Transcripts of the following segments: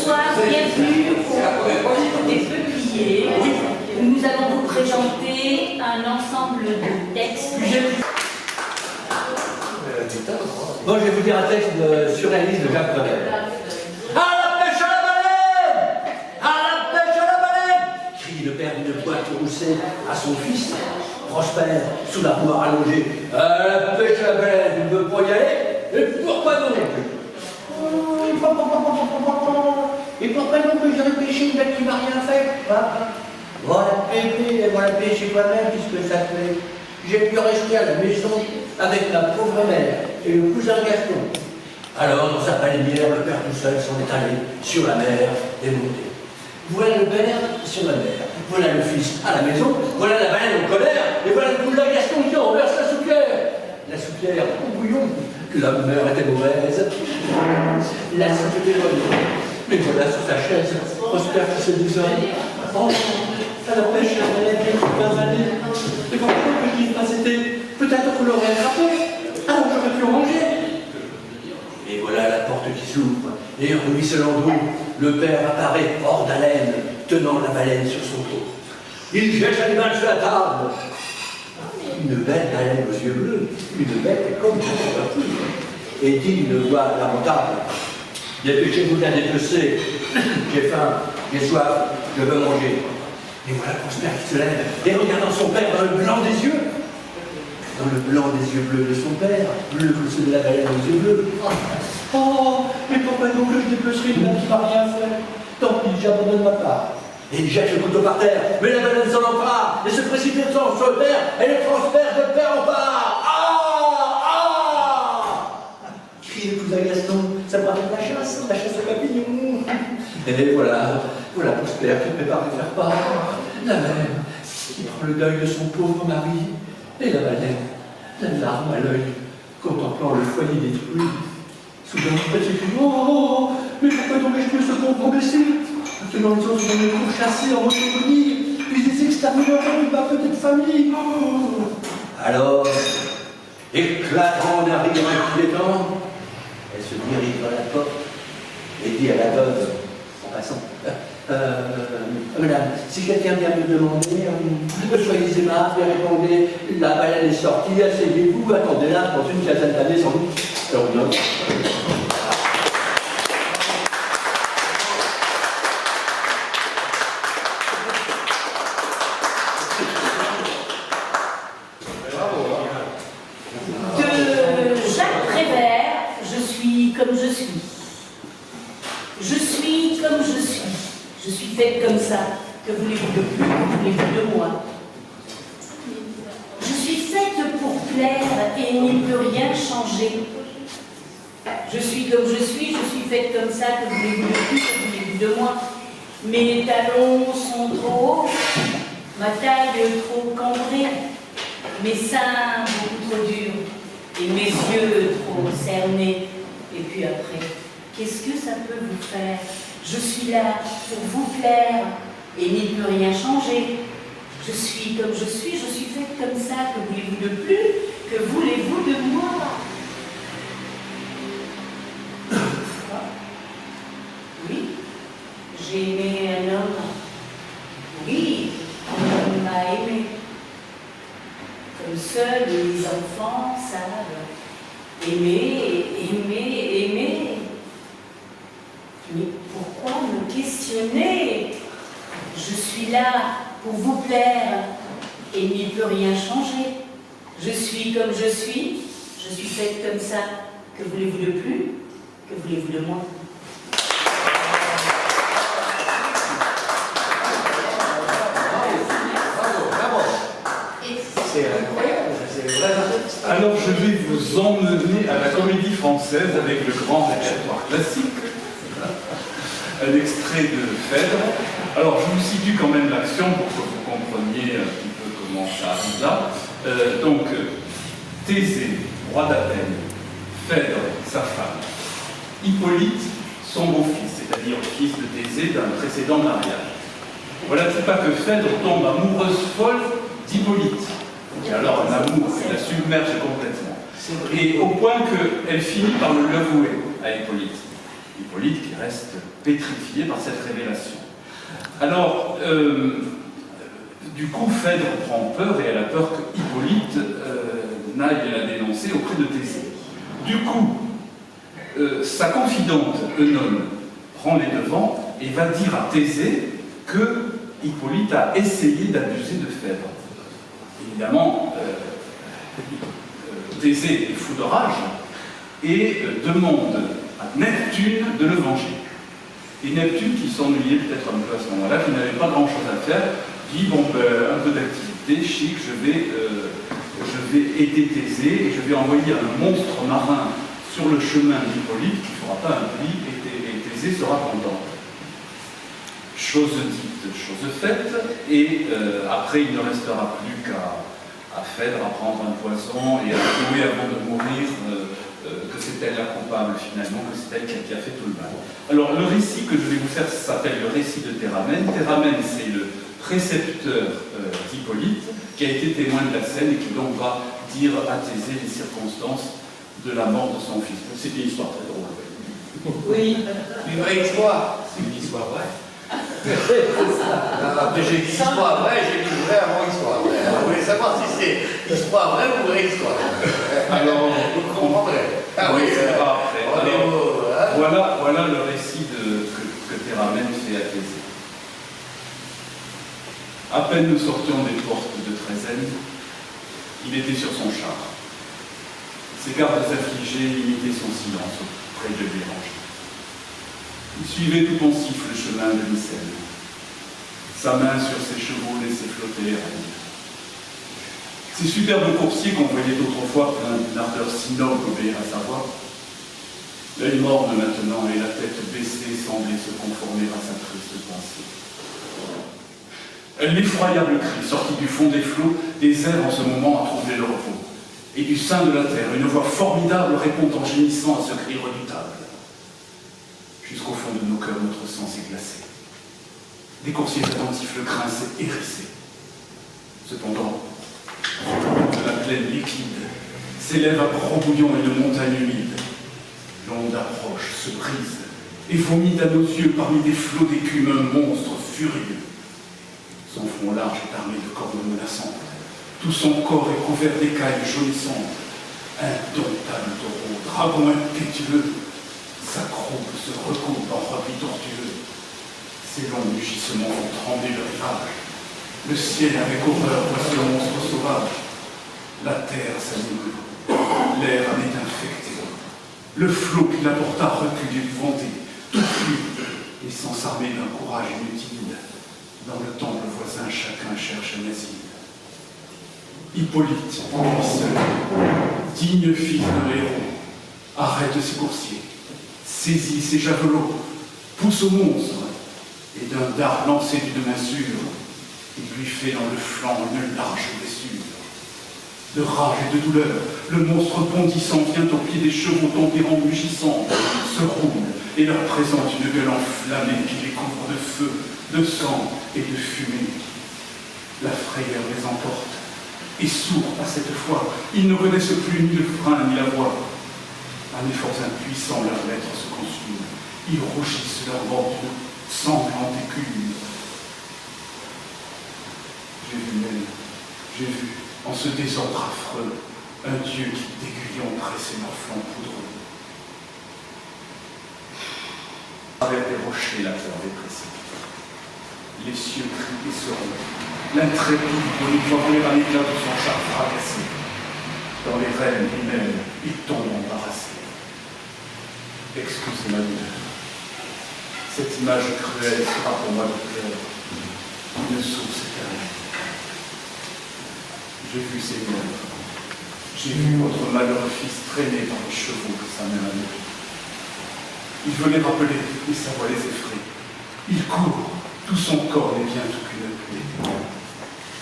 Bonsoir, bienvenue au des Peupliers, où nous allons vous présenter un ensemble de textes. Bon, je vais vous dire un texte surréaliste de Jacques Prévert. À la pêche à la baleine! À la pêche à la baleine! Crie le père d'une boîte roussée à son fils, Prosper, sous la boire allongée. À la pêche à la baleine, vous ne pourriez y aller? Et pourquoi donc? Et pourquoi donc que j'irai pêcher une bête qui m'a rien fait? Voilà pêcher toi-même, puisque ça te plaît. J'ai pu rester à la maison avec ma pauvre mère et le cousin Gaston. Alors, dans sa baleinière, le père tout seul s'en est allé sur la mer démontée. Voilà le père sur la mer, voilà le fils à la maison, voilà la baleine en colère, et voilà le cousin Gaston qui renverse la soupière. La soupière au bouillon, que la mer était mauvaise. La soupe était bonne. Mais voilà sur sa chaise, Prosper qui se disait « Oh, à la pêche, la baleine est bien salée. Et pourquoi que je n'y ai pas été? Peut-être qu'on l'aurait attrapé. Alors j'aurais pu ranger. » Et voilà la porte qui s'ouvre, et ruisselant d'eau, le père apparaît hors d'haleine, tenant la baleine sur son dos. Il jette l'animal sur la table. Une belle baleine aux yeux bleus, une bête comme une voiture. Et dit d'une voix lamentable: dépêchez-vous bien dépecer, j'ai faim, j'ai soif, je veux manger. Et voilà Prosper qui se lève, et regardant son père dans le blanc des yeux, dans le blanc des yeux bleus de son père, bleu que ceux de la baleine aux yeux bleus. Oh, mais pourquoi donc que je dépecerai une bête qui m'a rien fait? Tant pis, j'abandonne ma part. Et il jette le couteau par terre, mais la baleine s'en empare, et se précipitant sur le père, et le transperce de père en part. Crie le cousin Gaston, ça me rappelle la chasse aux papillons. Et voilà Prosper qui prépare de faire part. La mère qui prend le deuil de son pauvre mari, et la baleine, la larme à l'œil, contemplant le foyer détruit. Soudain, elle s'écrie: oh, mais pourquoi donc ai-je tué ce pauvre imbécile? Tenant les autres dans le cours chassés en monotonie, puis des exterminateurs de ma petite famille. Oh. Alors, éclatant d'un rire inquiétant, elle se dirige vers la porte et dit à la veuve, en passant: madame, si quelqu'un vient me demander, soyez aimable et répondez, la baleine est sortie, asseyez-vous, attendez-la dans une quinzaine d'années sans doute. Alors, non. De Jacques Prévert, je suis comme je suis. Je suis comme je suis. Je suis faite comme ça. Que voulez-vous de plus? Que voulez-vous de moi? Je suis faite pour plaire et il n'y peut rien changer. Je suis comme je suis faite comme ça. Que voulez-vous de plus? Que voulez-vous de moi? Mes talons sont trop hauts, ma taille trop cambrée, mes seins beaucoup trop durs et mes yeux trop cernés. Et puis après, qu'est-ce que ça peut vous faire? Je suis là pour vous plaire et il n'y peut rien changer. Je suis comme je suis faite comme ça. Que voulez-vous de plus? Que voulez-vous de moi? Oui, j'ai aimé un homme. Oui, un homme m'a aimé. Comme seuls les enfants savent aimer, aimer, aimer. Mais pourquoi me questionner? Je suis là pour vous plaire et il n'y peut rien changer. Je suis comme je suis faite comme ça. Que voulez-vous de plus? Que voulez-vous de moi? C'est incroyable, c'est vraiment. Alors je vais vous emmener à la Comédie Française avec le grand répertoire classique. Un extrait de Phèdre. Alors je vous situe quand même l'action pour que vous compreniez un petit peu comment ça arrive là. Donc Thésée, roi d'Athènes, Phèdre, sa femme, Hippolyte, son beau-fils, c'est-à-dire fils de Thésée d'un précédent mariage. Voilà-t-il pas que Phèdre tombe amoureuse folle d'Hippolyte. Et alors un amour qui la submerge complètement. Et au point qu'elle finit par le l'avouer à Hippolyte. Hippolyte qui reste pétrifié par cette révélation. Alors, du coup, Phèdre prend peur et elle a peur que Hippolyte n'aille la dénoncer auprès de Thésée. Du coup, sa confidente Eunone prend les devants et va dire à Thésée que Hippolyte a essayé d'abuser de Phèdre. Évidemment, Thésée est fou de rage et demande à Neptune de le venger. Et Neptune, qui s'ennuyait peut-être un peu à ce moment-là, qui n'avait pas grand-chose à faire, dit, bon, ben, un peu d'activité, chic, je vais aider Thésée et je vais envoyer un monstre marin sur le chemin d'Hippolyte qui ne fera pas un pli et Thésée sera content. Chose dite, chose faite, et après il ne restera plus qu'à Phèdre à prendre un poison et à jouer avant de mourir que c'est elle la coupable finalement, que c'est elle qui a fait tout le mal. Alors le récit que je vais vous faire s'appelle le récit de Théramène. Théramène, c'est le précepteur d'Hippolyte qui a été témoin de la scène et qui donc va dire à Thésée les circonstances de la mort de son fils. C'est une histoire très drôle. Oui, une vraie histoire. C'est une histoire vraie. Après, j'ai dit histoire vraie, j'ai dit vraie avant histoire vraie. Alors, vous voulez savoir si c'est histoire vraie ou vraie histoire? Alors, vous comprendrez. Ah oui, après. Alors, voilà le récit que Théramène fait à Thésée. À peine nous sortions des portes de Trézène, il était sur son char. Ses gardes affligés imitaient son silence auprès de Béranger. Il suivait tout pensif le chemin de Mycène. Sa main sur ses chevaux laissait flotter les rênes. Ces superbes coursiers qu'on voyait autrefois pleins d'une ardeur si noble obéir à sa voix, l'œil morne maintenant et la tête baissée semblaient se conformer à sa triste pensée. L'effroyable cri sorti du fond des flots, des airs en ce moment a trouvé le repos. Et du sein de la terre, une voix formidable répond en gémissant à ce cri redoutable. Jusqu'au fond de nos cœurs, notre sang s'est glacé. Des coursiers attentifs, le crin s'est hérissé. Cependant, de la plaine liquide s'élève un gros bouillon et une montagne humide. L'onde approche, se brise, et vomit à nos yeux parmi des flots d'écume un monstre furieux. Son front large est armé de cornes menaçantes. Tout son corps est couvert d'écailles jaunissantes. Indomptable taureau, dragon impétueux, sa croupe se recoupe en repli tortueux. Ses longs mugissements font trembler le rivage. Le ciel avec horreur voit ce monstre sauvage. La terre s'anime, l'air en est infecté. Le flot qui l'apporta recule épouvanté, tout fuit, et sans s'armer d'un courage inutile. Dans le temple voisin, chacun cherche un asile. Hippolyte, lui seul, digne fils d'un héros, arrête ses coursiers, saisit ses javelots, pousse au monstre, et d'un dard lancé d'une main sûre, il lui fait dans le flanc une large blessure. De rage et de douleur, le monstre bondissant vient au pied des chevaux tempérants mugissants, se roule et leur présente une gueule enflammée qui les couvre de feu, de sang et de fumée. La frayeur les emporte, et sourds à cette fois, ils ne connaissent plus ni le frein ni la voix. À mes forces impuissants, leurs lettres se consument, ils rougissent leur bord d'une sanglante écume. J'ai vu, en ce désordre affreux, un dieu qui d'aiguillon pressait leur flanc poudreux. Avec les rochers, la terre dépressée. Les cieux crient et se rompent. L'intrépide Hippolyte voit voler un éclat de son char fracassé. Dans les rênes lui-même, il tombe embarrassé. Excusez ma douleur. Cette image cruelle sera pour moi de pleurs, une source éternelle. J'ai vu ces lèvres. J'ai vu votre malheureux fils traîné par les chevaux que sa mère a mis. Il veut les rappeler, et sa voix les effraie. Il court, tout son corps n'est bien tout qu'une plaie.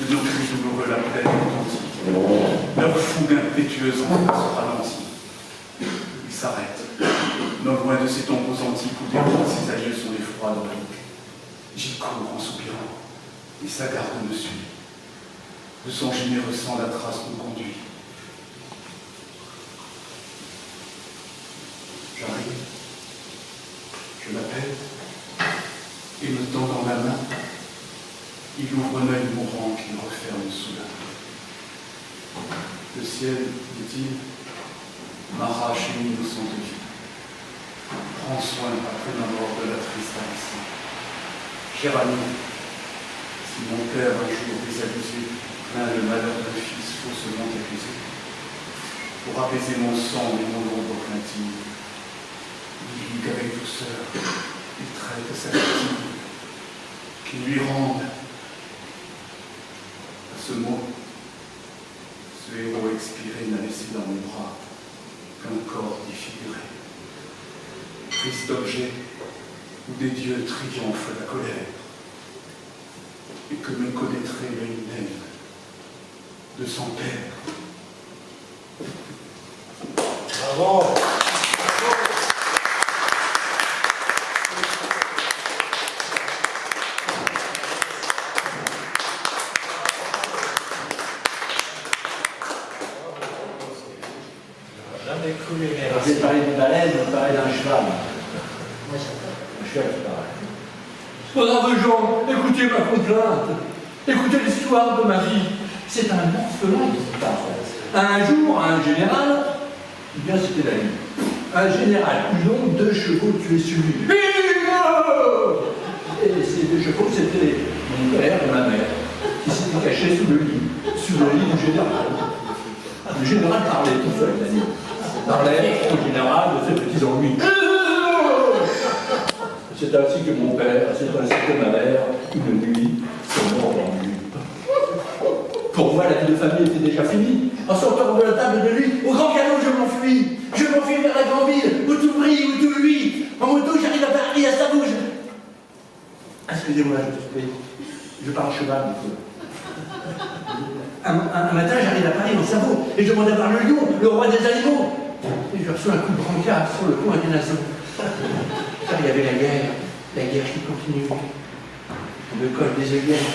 De nos cris douloureux la plaine authentique. Leur fougue impétueuse en se ralentit. Il s'arrête, non loin de ces tombeaux antiques où des rois ses aïeux sont les froids reliques. J'y cours en soupirant, et sa garde me suit. De son généreux sang la trace me conduit. J'arrive. Je l'appelle, et me tendant la main, il ouvre un œil mourant qu'il referme soudain. Le ciel, dit-il, m'arrache une innocente vie. Prends soin après ma mort de la tristesse. Cher ami, si mon père un jour désabusé plaint le malheur d'un fils faussement accusé, pour apaiser mon sang et mon ombre plaintive, dis-lui qu'avec douceur, il traite sa victime, qu'il lui rende. À ce mot, ce héros expiré n'a laissé dans mes bras qu'un corps défiguré, triste objet où des dieux triomphent la colère, et que me connaîtrait l'hymen de son père. Bravo. J'ai parlé d'une baleine, on parlait d'un cheval. Un cheval qui parle. Brave gens, écoutez ma complainte. Écoutez l'histoire de ma vie. C'est un orphelin qui parle. Un jour, un général, bien c'était la nuit, un général eut donc 2 chevaux tués sur lui. Et ces 2 chevaux, c'était mon père et ma mère, qui s'étaient cachés sous le lit du général. Le général parlait tout seul la nuit. Parlait au général de ses petits ennuis. C'est ainsi que mon père, c'est ainsi que ma mère, une nuit, se mort d'ennui. Pour moi, la vie de famille était déjà finie. En sortant de la table de nuit, au grand galop, je m'enfuis. Je m'enfuis vers la grande ville, où tout brille, où tout luit. En moto, j'arrive à Paris, à sa bouche. Excusez-moi, je parle cheval, du coup. Un matin, j'arrive à Paris, en sabot, et je demande à voir le lion, le roi des animaux. Et je reçois un coup de brancard sur le coin des nations. Car il y avait la guerre qui continue. Le col des œillères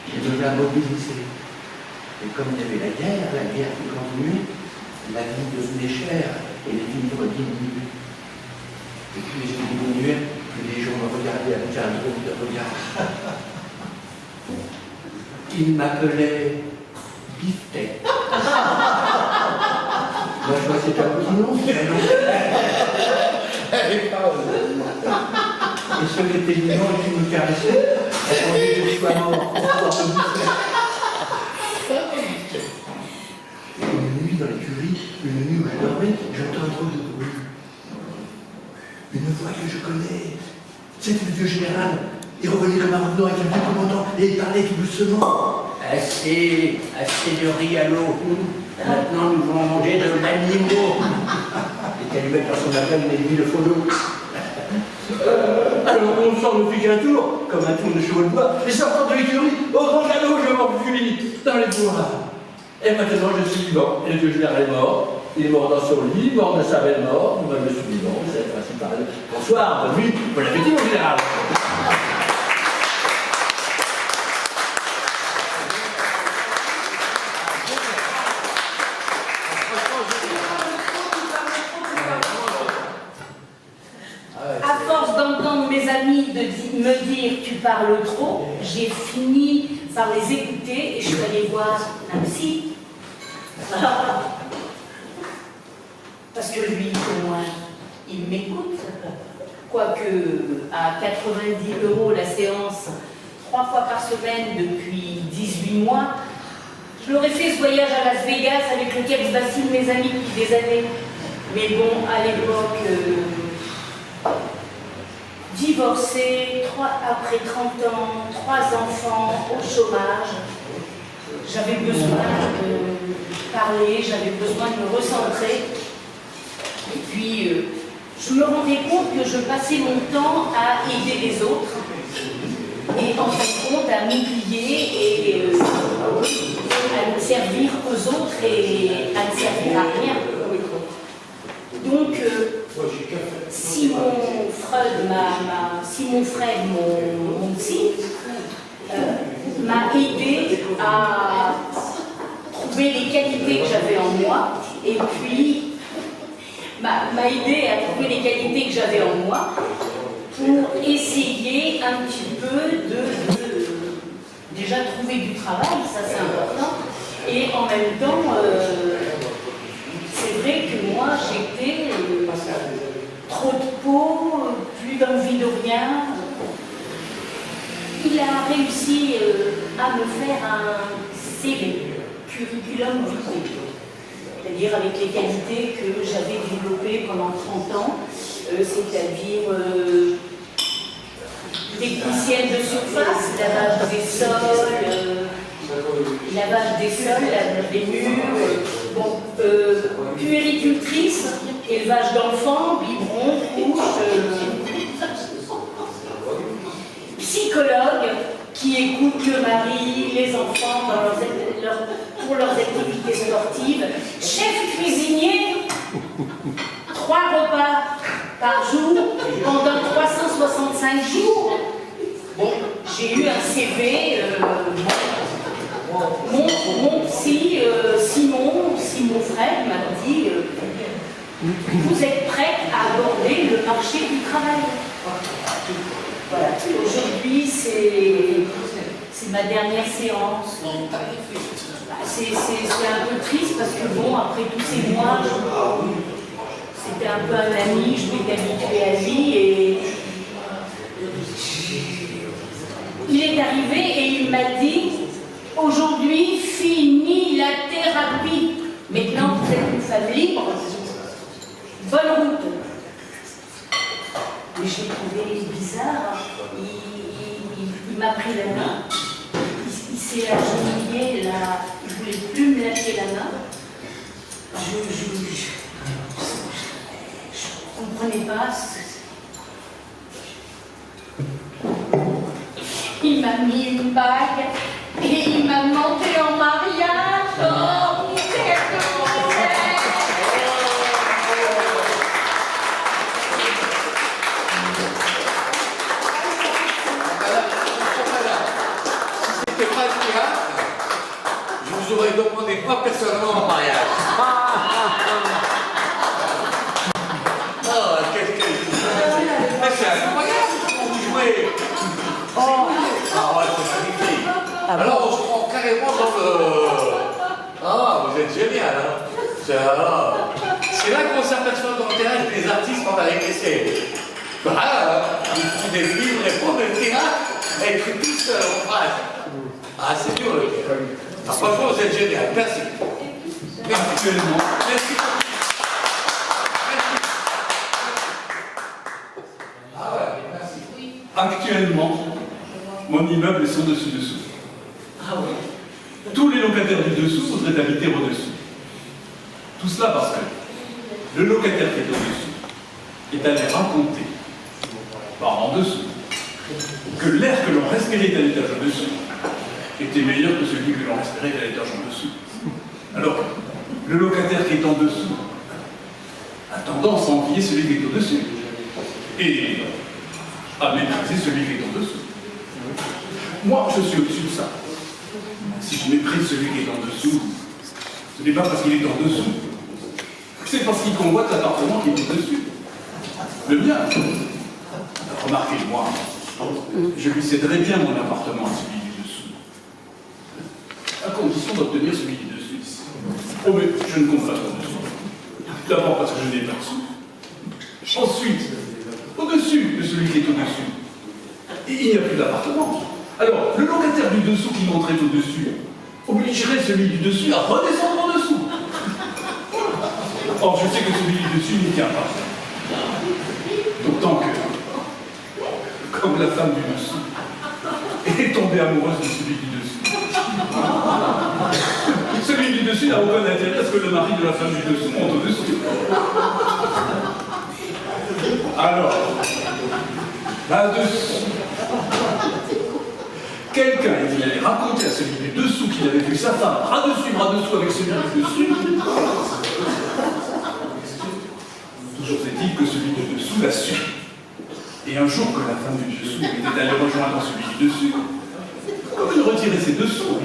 est devenu mobilisé. Et comme il y avait la guerre qui continuait, la vie devenait chère et les vivres diminuaient. Et plus ils diminuaient, plus les gens me regardaient avec un drôle de regard. Ils m'appelaient Beefsteak. Moi, je vois c'est un petit nom, c'est un nom. Et ceux qui étaient vivants et qui me caressaient, attendaient que je sois mort pour pouvoir me bouffer. Une nuit dans l'écurie, une nuit où je dormais, j'entends un drôle de bruit. Une voix que je connais. C'était le vieux général. Il revenait comme un revenant avec un vieux commandant et il parlait tout doucement. Assez de riz à l'eau. Maintenant, nous voulons manger de l'animaux. Et qu'elle lui mette dans son appel une aiguille de follow. Alors on sort le pique un tour, comme un tour de chevaux de bois, et sortant de l'écurie, au grand galop, je m'enfuis dans les bois. Et maintenant, je suis vivant, et le vieux général est mort. Il est mort dans son lit, mort de sa belle mort. Moi, je suis vivant, c'est le principal. Bonsoir, bonne nuit, bon appétit, mon général. Me dire tu parles trop, j'ai fini par les écouter et je suis allée voir un psy. Parce que lui, au moins, il m'écoute. Quoique à 90 € la séance, 3 fois par semaine depuis 18 mois, je l'aurais fait ce voyage à Las Vegas avec lequel je bassine mes amis depuis des années. Mais bon, à l'époque, divorcée, après 30 ans, 3 enfants, au chômage. J'avais besoin de parler, j'avais besoin de me recentrer. Et puis, je me rendais compte que je passais mon temps à aider les autres. Et en fin de compte, à m'oublier et à me servir aux autres et à ne servir à rien. Donc, si mon frère, mon psy, m'a aidé à trouver les qualités que j'avais en moi, et puis m'a aidé à trouver les qualités que j'avais en moi, pour essayer un petit peu de déjà trouver du travail, ça c'est important, et en même temps, c'est vrai que moi j'étais trop de peau, plus d'envie de rien. Il a réussi à me faire un CV, curriculum vitae, c'est-à-dire avec les qualités que j'avais développées pendant 30 ans, c'est-à-dire technicienne de surface, lavage des sols, lavage des murs, puéricultrice, élevage d'enfants, biberon, couche, psychologue qui écoute le mari, les enfants pour leurs activités sportives, chef cuisinier, 3 repas par jour pendant 365 jours. Bon, j'ai eu un CV, mon psy, Simon Fred m'a dit vous êtes prête à aborder le marché du travail. Voilà. Aujourd'hui, c'est ma dernière séance. C'est un peu triste parce que bon, après tous ces mois, c'était un peu un ami, je m'étais habituée à lui et il est arrivé et il m'a dit aujourd'hui, fini la thérapie. Maintenant, vous êtes une femme libre. Bonne route. Mais je l'ai trouvé bizarre. Il m'a pris la main. Il s'est agenouillé là. Il ne voulait plus me lâcher la main. Je ne comprenais pas. Il m'a mis une bague et il m'a demandé en mariage. Oh, c'était pas le théâtre, je vous aurais demandé moi personnellement en mariage. Oh, qu'est-ce que c'est incroyable comment vous jouez. Ah ouais, c'est magnifique. Alors on se prend carrément dans le... Ah, vous êtes génial, hein. C'est là qu'on s'aperçoit dans le théâtre que les artistes vont avec les scènes. Voilà, ils font des films, des fois, mais le théâtre, elle écrit tout seul en phrase. Ah, c'est dur le théâtre. Ah, franchement, vous êtes génial. Merci. Actuellement, Merci. Ah ouais, merci. actuellement, mon immeuble est sur dessus-dessous. Ah ouais. Tous les locataires du dessous voudraient habiter au-dessus. Tout cela parce que le locataire qui est au-dessus est allé raconter, par en dessous, que l'air que l'on respirait à l'étage au-dessus était meilleur que celui que l'on respirait à l'étage en dessous. Alors, le locataire qui est en dessous a tendance à envier celui qui est au-dessus et à mépriser celui qui est en dessous. Moi, je suis au-dessus de ça. Si je méprise celui qui est en dessous, ce n'est pas parce qu'il est en dessous, c'est parce qu'il convoite l'appartement qui est au-dessus. Le mien. Remarquez-moi, je lui céderai bien mon appartement à celui du dessous, à condition d'obtenir celui du dessus. Oh mais je ne compte pas au-dessous. D'abord parce que je n'ai pas de sous. Ensuite, au-dessus de celui qui est au-dessus, il n'y a plus d'appartement. Alors, le locataire du dessous qui monterait au-dessus obligerait celui du dessus à redescendre en dessous. Or, je sais que celui du dessus n'y tient pas. D'autant que, comme la femme du dessous est tombée amoureuse de celui du dessus, celui du dessus n'a aucun intérêt à ce que le mari de la femme du dessous monte au-dessus. Alors, là-dessus, quelqu'un est allé raconter à celui du dessous qu'il avait vu sa femme bras dessus avec celui du dessus. Toujours est-il que celui du dessous l'a su. Et un jour que la femme du dessous était allée rejoindre celui du dessus, comme il retirait ses dessous,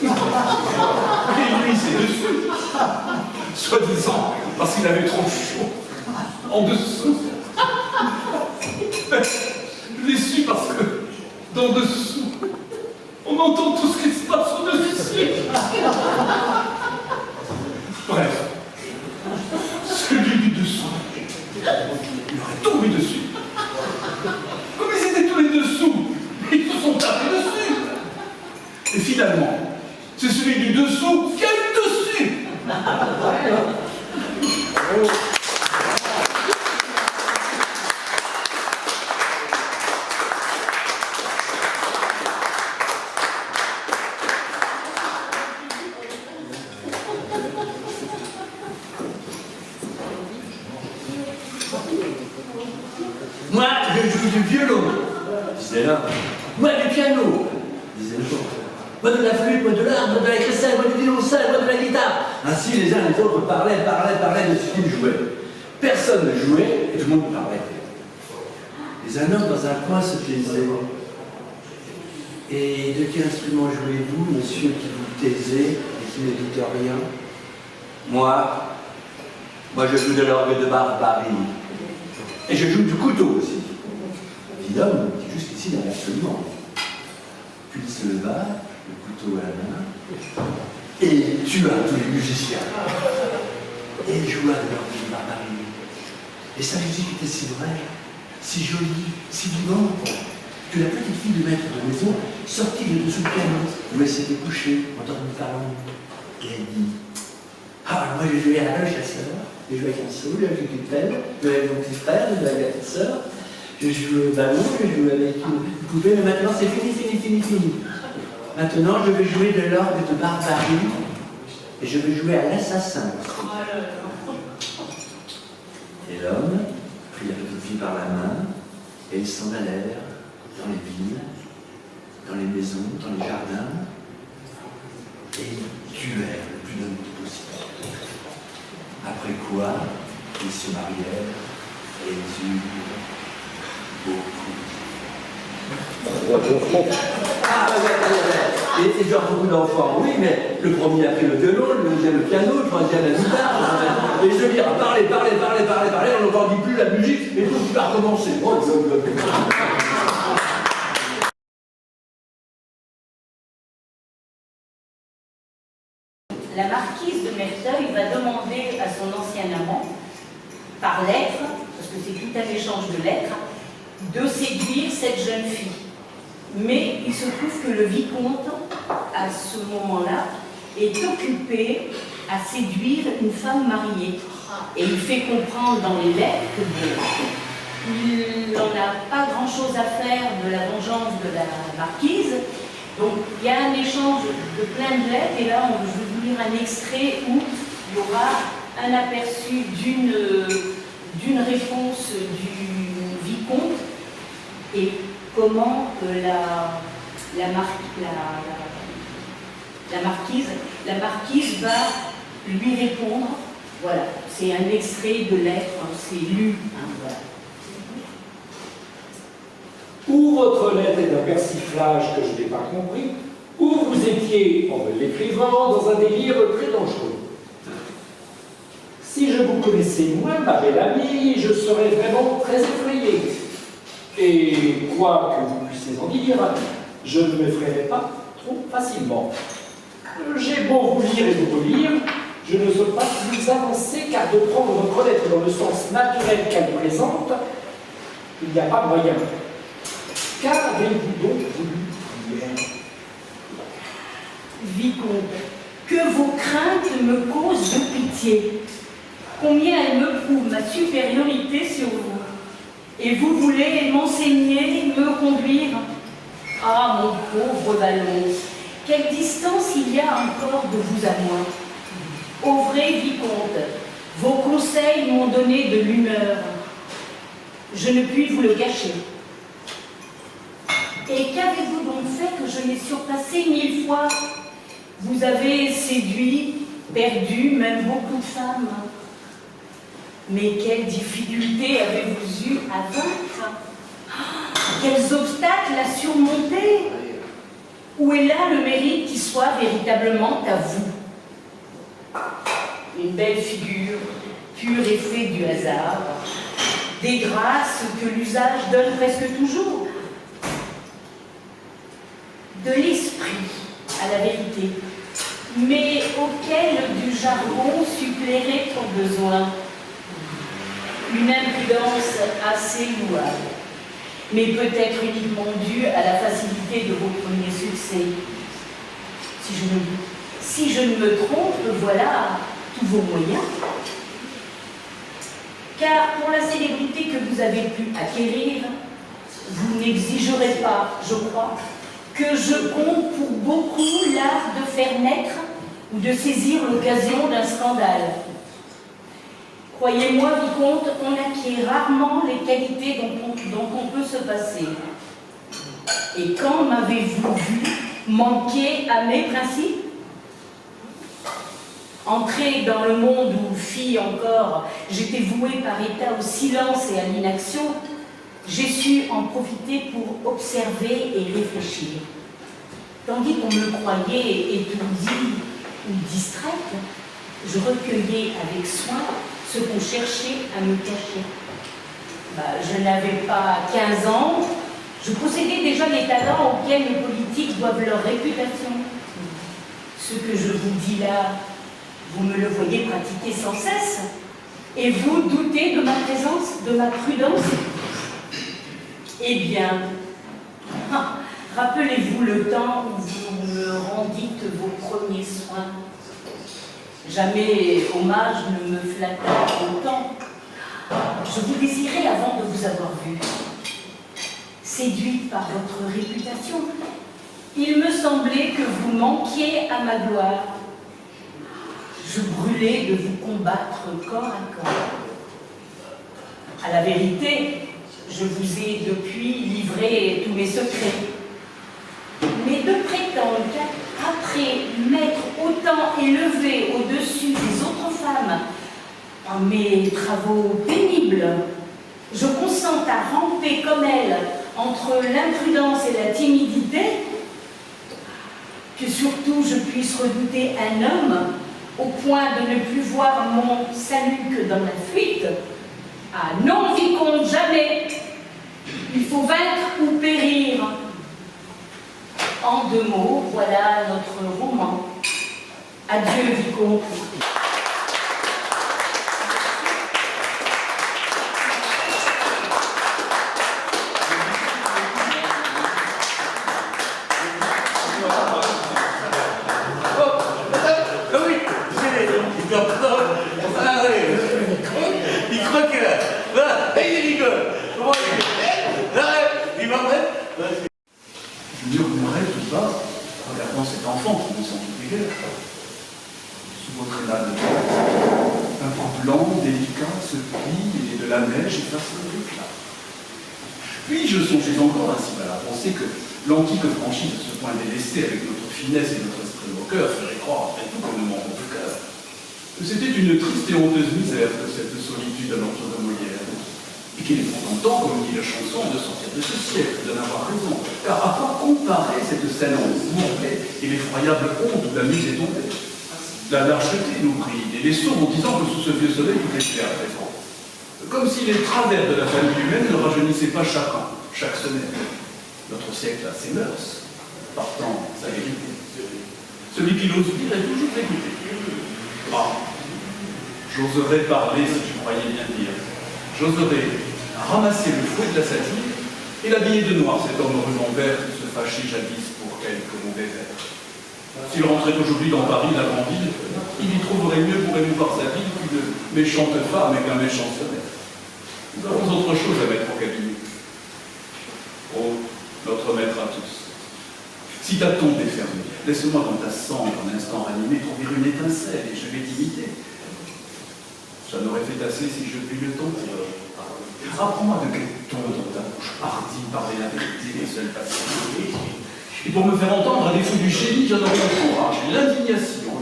et lui ses dessous, soi-disant parce qu'il avait trop chaud en dessous. déçu parce que, d'en dessous, on entend tout ce qui se passe au-dessus. Bref, celui du dessous, il aurait tombé dessus. Comme ils étaient tous les dessous, ils se sont tapés dessus. Et finalement, c'est celui du dessous qui a eu le dessus. Moi, je joue du violon, disait l'un. Moi, du piano, disait l'autre. Moi, de la flûte, moi, de l'harpe, moi, de la crécelle, moi, du violoncelle, moi, de la guitare. Ainsi, les uns et les autres parlaient de ce qu'ils jouaient. Personne ne jouait et tout le monde parlait. Mais un homme dans un coin se taisait. Et de quel instrument jouez-vous, monsieur, qui vous taisez et qui ne dites rien? Moi, je joue de l'orgue de Barbarie. Et je joue du couteau aussi. Dit l'homme qui jusqu'ici n'avait absolument. Puis il se leva, le couteau à la main, et tua tous les musiciens. Et il joua de l'orgue de Barbarie. Et sa musique était si vraie, si jolie, si vivante, que la petite fille du maître de maison sortit de dessous le piano, où elle s'était couchée, endormie par l'ombre. Et elle dit: ah, moi j'ai joué à la chasseur. J'ai joué avec un seau, j'ai joué avec une pelle, j'ai joué avec mon petit frère, j'ai joué avec ma petite sœur, j'ai joué au ballon, j'ai joué avec une poupée, mais maintenant c'est fini. Maintenant je vais jouer de l'orgue de Barbarie et je vais jouer à l'assassin. Et l'homme prit la petite fille par la main et ils s'en allèrent dans les villes, dans les maisons, dans les jardins et ils tuèrent le plus d'hommes possible. Après quoi, ils se marièrent et ils eurent beaucoup. Et genre beaucoup d'enfants, oui, mais le premier a pris le violon, le deuxième le piano, le troisième la guitare. Et je veux dire, parler, on n'entendit plus la musique, et tout qui va recommencer. La marquise de Merteuil va demander à son ancien amant, par lettre, parce que c'est tout un échange de lettres, de séduire cette jeune fille. Mais il se trouve que le vicomte, à ce moment-là, est occupé à séduire une femme mariée. Et il fait comprendre dans les lettres qu'il n'en a pas grand-chose à faire de la vengeance de la marquise. Donc il y a un échange de plein de lettres, et là je vais vous lire un extrait où il y aura un aperçu d'une réponse du vicomte et comment la marquise va lui répondre. Voilà, c'est un extrait de lettre, c'est lu. Voilà. Ou votre lettre est un persiflage que je n'ai pas compris, ou vous étiez, en me l'écrivant, dans un délire très dangereux. Si je vous connaissais moins, ma belle amie, je serais vraiment très effrayé. Et quoi que vous puissiez en dire, je ne m'effraierai pas trop facilement. J'ai beau vous lire et vous relire, je ne veux pas plus avancer, car de prendre votre lettre dans le sens naturel qu'elle présente, il n'y a pas moyen. Qu'avez-vous donc voulu dire? Vicomte, que vos craintes me causent de pitié. Combien elles me prouvent ma supériorité sur vous. Et vous voulez m'enseigner, me conduire? Ah, mon pauvre ballon, quelle distance il y a encore de vous à moi. Au vrai vicomte, vos conseils m'ont donné de l'humeur. Je ne puis vous le cacher. Et qu'avez-vous donc fait que je l'ai surpassé 1000 fois? Vous avez séduit, perdu même beaucoup de femmes. Mais quelles difficultés avez-vous eu à vaincre? Quels obstacles à surmonter? Où est là le mérite qui soit véritablement à vous? Une belle figure, pure effet du hasard, des des grâces que l'usage donne presque toujours, de l'esprit à la vérité, mais auquel du jargon suppléerait ton besoin. Une impudence assez louable, mais peut-être uniquement due à la facilité de vos premiers succès. Si je ne me trompe, voilà tous vos moyens. Car pour la célébrité que vous avez pu acquérir, vous n'exigerez pas, je crois, que je compte pour beaucoup l'art de faire naître ou de saisir l'occasion d'un scandale. Croyez-moi, vicomte, on acquiert rarement les qualités dont on peut se passer. Et quand m'avez-vous vu manquer à mes principes? Entrer dans le monde où, fille encore, j'étais vouée par état au silence et à l'inaction, j'ai su en profiter pour observer et réfléchir. Tandis qu'on me croyait étourdie ou distraite, je recueillais avec soin ce qu'on cherchait à me cacher. Je n'avais pas 15 ans, je possédais déjà les talents auxquels les politiques doivent leur réputation. Ce que je vous dis là, vous me le voyez pratiquer sans cesse, et vous doutez de ma présence, de ma prudence? Eh bien, rappelez-vous le temps où vous me rendîtes vos premiers soins. Jamais hommage ne me flatta autant. Je vous désirais avant de vous avoir vu. Séduite par votre réputation, il me semblait que vous manquiez à ma gloire. Je brûlais de vous combattre corps à corps. À la vérité, je vous ai depuis livré tous mes secrets. Mais de prétendre qu'après m'être autant élevée au-dessus des autres femmes, en mes travaux pénibles, je consens à ramper comme elles entre l'imprudence et la timidité, que surtout je puisse redouter un homme au point de ne plus voir mon salut que dans la fuite. Ah non, vicomte, jamais! Il faut vaincre ou périr. En 2 mots, voilà notre roman. Adieu, vicomte. Il croit que là, il rigole. Comment il arrête, il m'arrête. Je murmurais tout bas, regardant cet enfant qui me semble guère. Sous votre énable un bras blanc, délicat, se plie et de la neige efface le éclat. Puis je songeais encore ainsi mal à penser que l'antique franchise de ce point délaissé avec notre finesse et notre esprit moqueur ferait croire après tout qu'on ne manque de cœur. C'était une triste et honteuse misère que cette solitude à l'entour de Molière. Et qu'il est pourtant temps, comme dit la chanson, de sortir de ce siècle, d'en avoir raison. Car à quoi comparer cette scène en mouvement et l'effroyable honte où la muse est tombée? La lâcheté nous bride et les sourds en disant que sous ce vieux soleil tout est clair à présent. Comme si les travers de la famille humaine ne rajeunissaient pas chaque an, chaque semaine. Notre siècle a ses mœurs, partant sa vérité. Celui qui l'ose dire est toujours écouté. Ah, j'oserais parler si je croyais bien dire. J'oserais ramasser le fouet de la satire et l'habiller de noir, cet homme au ruban vert qui se fâchait jadis pour quelques mauvais vers. S'il rentrait aujourd'hui dans Paris, la grande ville, il y trouverait mieux pour émouvoir sa vie qu'une méchante femme et qu'un méchant sonnet. Nous avons autre chose à mettre au cabinet. Oh, notre maître à tous. Si ta tombe est fermée, laisse-moi dans ta cendre, un instant ranimé, trouver une étincelle et je vais t'imiter. Ça n'aurait fait assez si je puis le tenter. Apprends-moi de quel ton dans ta bouche hardie parler la vérité des seuls passionnés. Et pour me faire entendre à défaut du génie, j'en aurais le courage, l'indignation.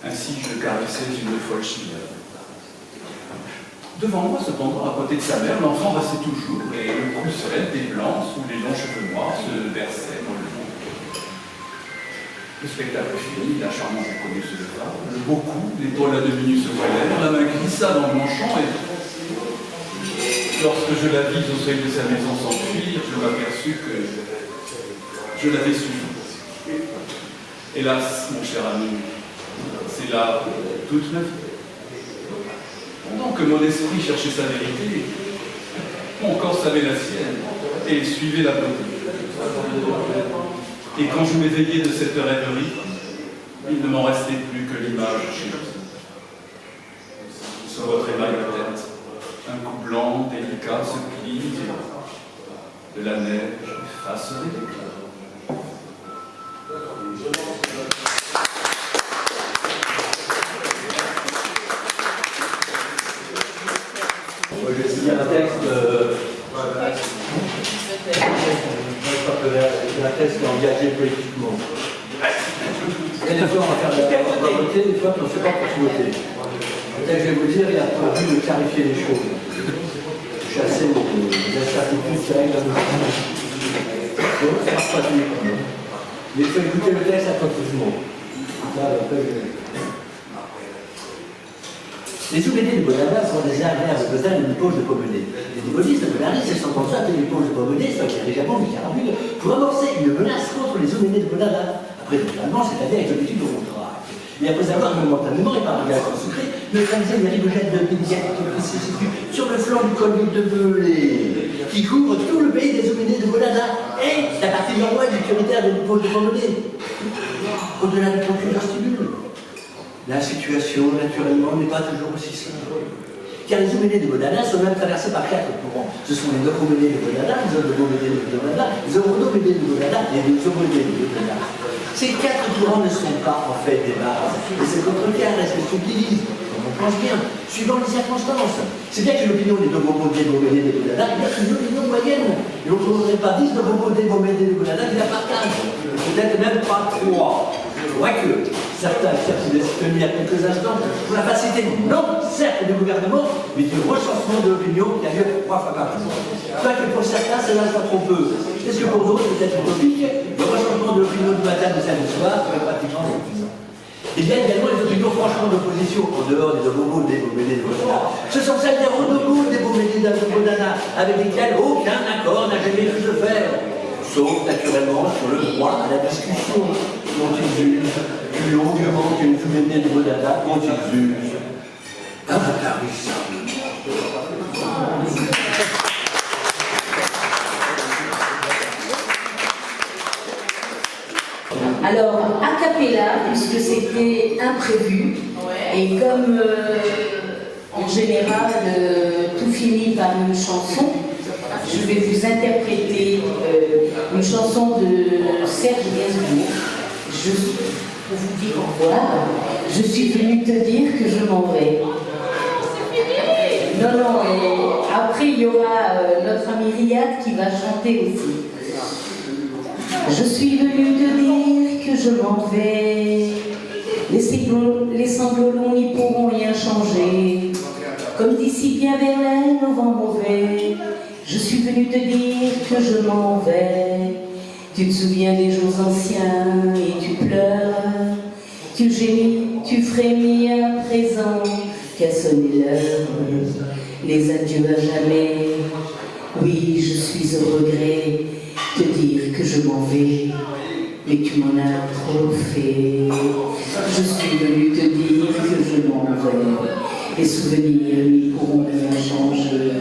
Ainsi je caressais une folle chimère. Devant moi, cependant, à côté de sa mère, l'enfant restait toujours, et le cou seul et blanc, sous les longs cheveux noirs, se versait mollement. Le spectacle fini, la charmante inconnue se leva, le beau cou, l'épaule à demi nue se voilèrent, la main glissa dans le manchon, et lorsque je la vis au seuil de sa maison s'enfuir, je m'aperçus que je l'avais suivi. Hélas, mon cher ami, c'est là toute ma vie. Pendant que mon esprit cherchait sa vérité, mon corps savait la sienne et suivait la beauté. Et quand je m'éveillais de cette rêverie, il ne m'en restait plus que l'image chez vous. Sur votre émail de tête, un cou blanc, délicat, se plie, et de la neige effacerait l'éclat. Moi, je vais signer un texte. Un texte engagé politiquement. Il y a des fois, on va voter, des fois, on ne sait pas pour voter. Peut-être, je vais vous dire, il a prévu de clarifier les choses. Chasser les incertitudes qui arrivent à nos pays. Donc, ça ne marche pas toujours. Mais il faut écouter le texte attentivement. Les ouvriers de Bonada sont des arrières de Lausanne et une pause de Pommelet. Les débolistes de Bonada se sont en train de l'épaule de Pommelet, soit dirigeablement du carabule, pour amorcer une menace contre les ouvriers de Bonada. Après, finalement, c'est-à-dire avec l'habitude au contrat. Et après avoir momentanément et par engagement secret, neutralisé les ribogènes de Bédiac qui se situe sur le flanc du col de Belay, qui couvre tout le pays des ouvriers de Bonada et la partie nord-ouest du curitaire de l'épaule de Pommelet. Au-delà du campus vestibule. La situation, naturellement, n'est pas toujours aussi simple. Car les Oménés de Bonada sont même traversés par 4 courants. Ce sont les Nocoménés de Bonada, les Odoménés de Bonada, les Orodoménés de Bonada et les Oménés de Bonada. Ces 4 courants ne sont pas en fait des bases. Et c'est contre cas reste subtilise, comme on pense bien, suivant les circonstances. C'est bien que l'opinion des Nocoménés de Bonada est une opinion moyenne. Et on ne trouverait pas 10 Nocoménés de Bonada qui la partagent. Peut-être même pas 3. Quoique, certains acceptent de se tenir quelques instants pour la facilité, non certes du gouvernement, mais du recensement de l'opinion qui a lieu 3 fois par jour. Quoique pour certains, cela soit trop peu. Est-ce que pour d'autres, peut-être utopique, le recensement de l'opinion du matin de samedi soir serait pratiquement suffisant. Il y a également les opinions franchement d'opposition, en dehors des Obogos, des Bomédés de Bonana. Ce sont celles des Rodogos, des Bomédés de Bonana, avec lesquels aucun accord n'a jamais pu se faire. Sauf naturellement sur le droit à la discussion, dont ils usent plus longuement qu'une Bomédé de Bonana, dont ils usent intarissablement. Alors, a cappella, puisque c'était imprévu, et comme en général tout finit par une chanson, je vais vous interpréter une chanson de Serge Gainsbourg. Pour vous dire au revoir, je suis venue te dire que je m'en vais. Non, non, et après il y aura notre ami Riyad qui va chanter aussi. Je suis venue te dire que je m'en vais. Les sanglots longs n'y pourront rien changer. Comme d'ici bien Verlaine au vent mauvais. Je suis venue te dire que je m'en vais. Tu te souviens des jours anciens et tu pleures. Tu gémis, tu frémis à présent qu'à sonner l'heure. Les adieux à jamais. Oui, je suis au regret te dire que je m'en vais, mais tu m'en as trop fait. Je suis venue te dire que je m'en vais. Les souvenirs n'y pourront rien changer.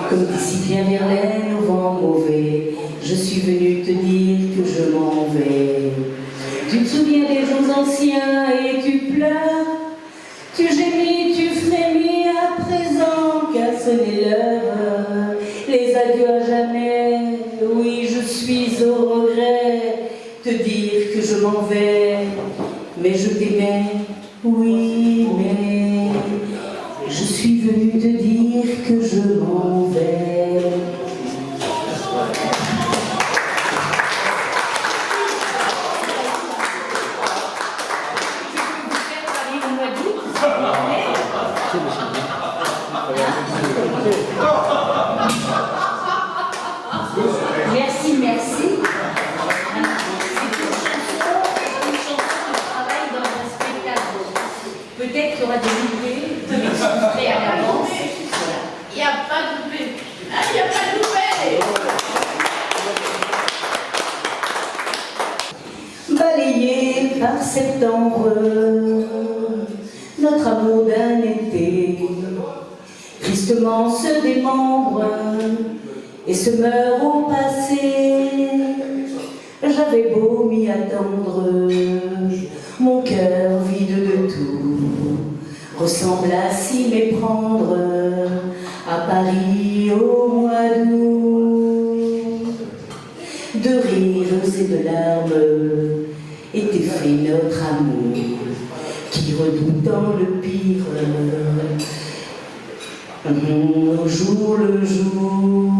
Comme d'ici bien Verlaine au vent mauvais, je suis venue te dire que je m'en vais. Tu te souviens des jours anciens et tu pleures. Tu gémis, tu frémis à présent qu'à sonner l'heure. Les adieux à jamais, oui je suis au regret te dire que je m'en vais. Mais je t'aimais, oui mais je suis venue te dire que je m'en vais. Merci, merci. C'est une chanson de travail dans un spectacle. Peut-être qu'il y aura des idées, de m'expliquer à l'avance. Voilà. Il n'y a pas de septembre, notre amour d'un été, tristement se démembre et se meurt au passé. J'avais beau m'y attendre, mon cœur vide de tout ressemble à s'y méprendre à Paris au mois d'août. De rires et de larmes était fait notre amour, qui redoutant le pire, au jour le jour.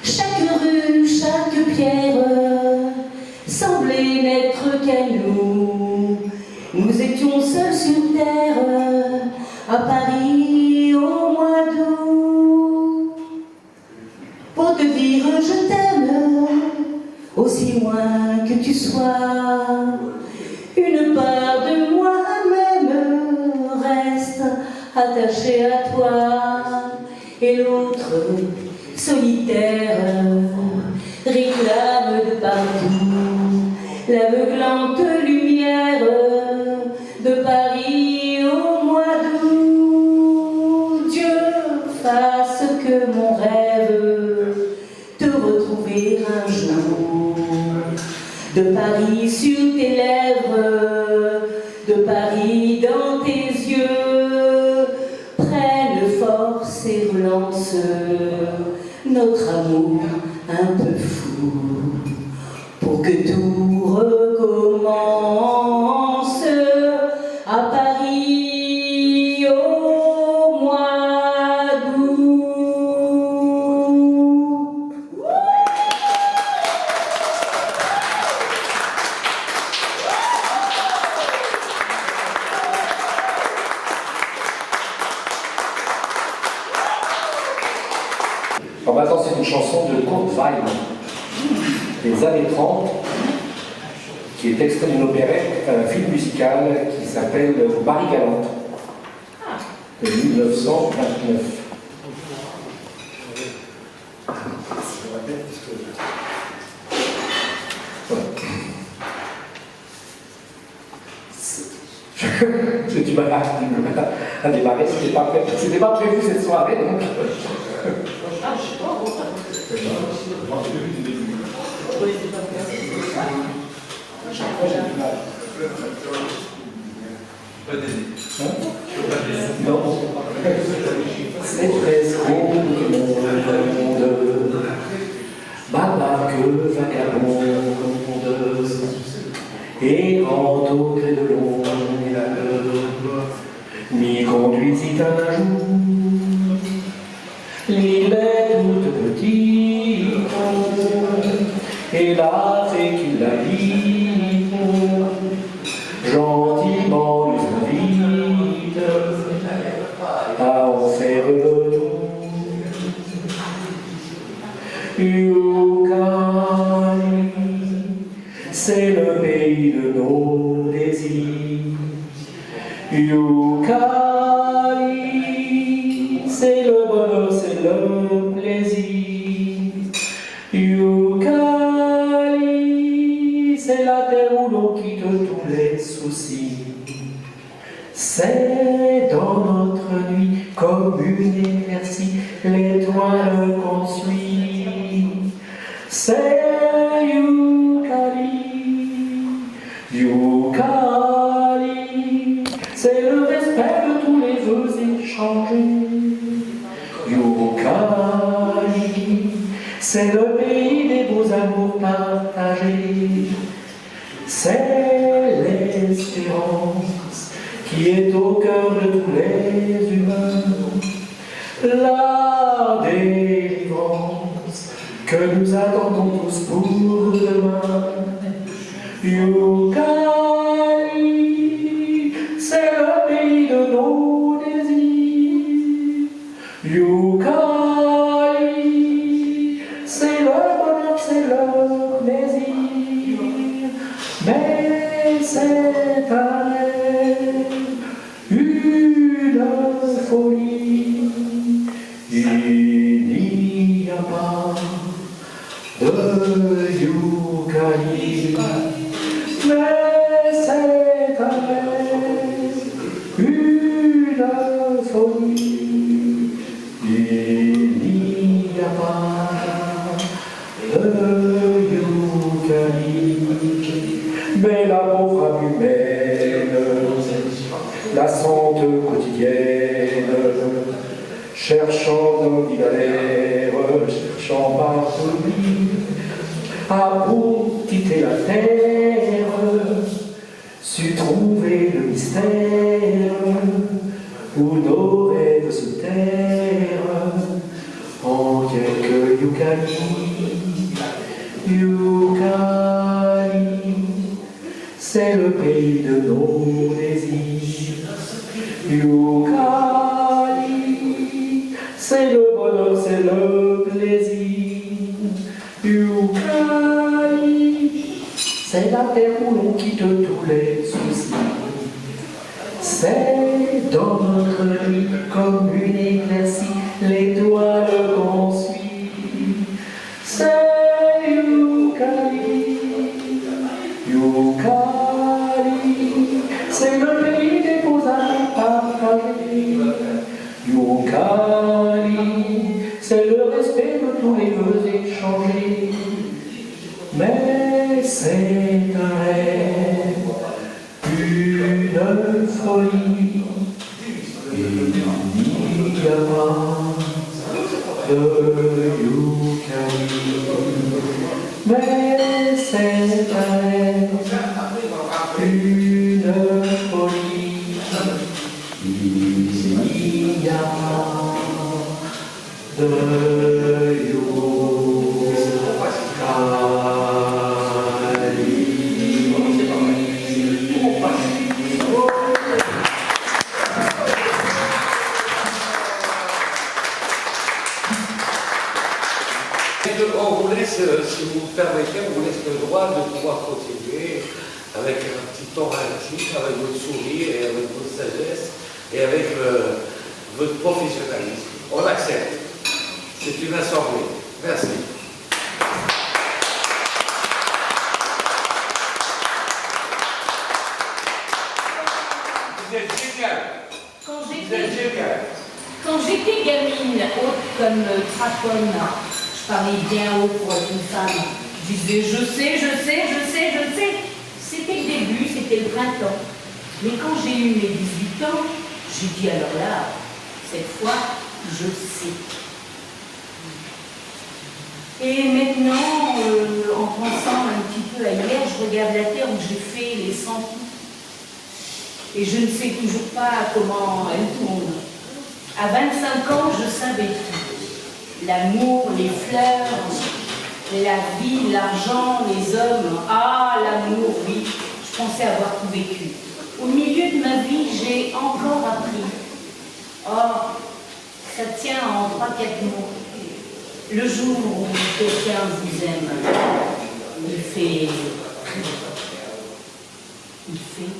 Chaque rue, chaque pierre semblait n'être qu'à nous. Nous étions seuls sur terre, à Paris au mois d'août. Pour te dire je t'aime, aussi loin que tu sois, une part de moi-même reste attachée à toi, et l'autre, solitaire, réclame de partout l'aveuglante lumière de Paris au mois d'août. Dieu fasse que mon rêve te retrouver un jour, de Paris sur tes lèvres, de Paris dans tes yeux, prenne force et relance notre amour un peu fou, pour que tout recommence à Paris au mois d'août. Alors maintenant, c'est une chanson de Kurt Weill, des années 30, qui est extrait d'une opérette, un film musical qui s'appelle Marie Galante, de 1929. J'ai du mal à démarrer, c'était pas prévu cette soirée, donc... Non, c'est presque au monde, ma barque vagabonde, errant au gré de l'onde, m'y conduisit un jour. L'île est toute petite, et la fée qui l'habite, gentiment nous invite à en faire le tour. Yukari, c'est le pays de nos désirs. Yukari, c'est le bonheur, c'est le plaisir. Yukari, c'est la terre où l'on quitte tous les soucis. C'est dans notre nuit, comme une éclaircie, l'étoile qu'on suit. C'est Yukari, Yukari, c'est le respect de tous les vœux échangés. Yukari, c'est le pays des beaux amours partagés. C'est l'espérance qui est au cœur de tous les humains. La délivrance que nous attendons tous pour demain. Yukari, c'est le pays de nos désirs. Yukari, c'est le bonheur, c'est le plaisir. Mais cette année, une folie, il n'y a pas de Yukari. Mais folie, il n'y a pas de Youkali. Mais la pauvre âme humaine, la sente quotidienne, cherchant dans l'hiver, cherchant partout, a pour quitter la terre, su trouver le mystère où nos rêves se terrent en quelques Youkali. Youkali, c'est le pays de nos désirs. Youkali, c'est le bonheur, c'est le plaisir. Youkali, c'est la terre où l'on quitte tous les soucis. C'est dans notre vie comme une éclaircie, l'étoile qu'on suit. C'est Youkali, Youkali, c'est le pays des beaux âmes partagés. Youkali, c'est le respect de tous les vœux échangés. Mais c'est un rêve, une folie, il n'y a pas de Youkali. Mais c'est un rêve, une folie, il n'y a pas de On vous laisse, si vous me permettez, on vous laisse le droit de pouvoir continuer avec un petit ton intime, avec votre sourire et avec votre sagesse et avec votre professionnalisme. On accepte. C'est une assemblée. Merci. Vous êtes génial. Vous êtes génial. Quand j'étais gamine, haute comme Traconne, je parlais bien haut pour être une femme. Je disais je sais. C'était le début, c'était le printemps. Mais quand j'ai eu mes 18 ans, j'ai dit alors là, cette fois, je sais. Et maintenant, en pensant un petit peu à hier, je regarde la terre où j'ai fait les 100 coups. Et je ne sais toujours pas comment elle tourne. À 25 ans, je savais tout. L'amour, les fleurs, la vie, l'argent, les hommes. Ah, l'amour, oui, je pensais avoir tout vécu. Au milieu de ma vie, j'ai encore appris. Oh, ça tient en 3-4 mots. Le jour où quelqu'un vous aime, il fait très beau. Il fait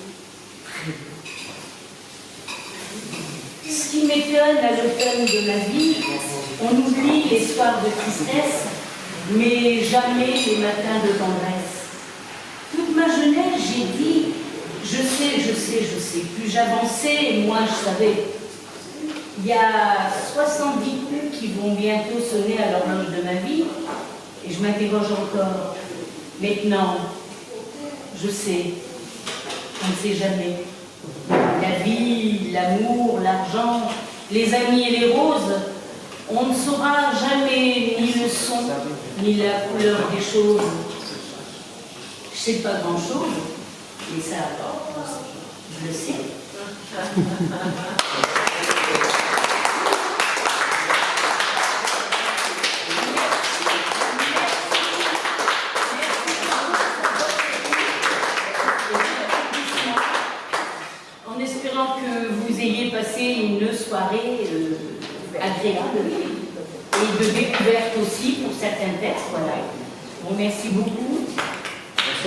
très beau. Ce qui m'étonne à l'automne de ma vie, on oublie les soirs de tristesse, mais jamais les matins de tendresse. Toute ma jeunesse, j'ai dit, je sais. Plus j'avançais, moins je savais. Il y a 70 coups qui vont bientôt sonner à l'horloge de ma vie, et je m'interroge encore. Maintenant, je sais, on ne sait jamais. La vie, l'amour, l'argent, les amis et les roses, on ne saura jamais ni le son, ni la couleur des choses. Je ne sais pas grand-chose, mais ça, je le sais. En espérant que vous ayez passé une soirée agréable et de découverte aussi pour certains textes. Voilà. Bon, merci beaucoup. Merci.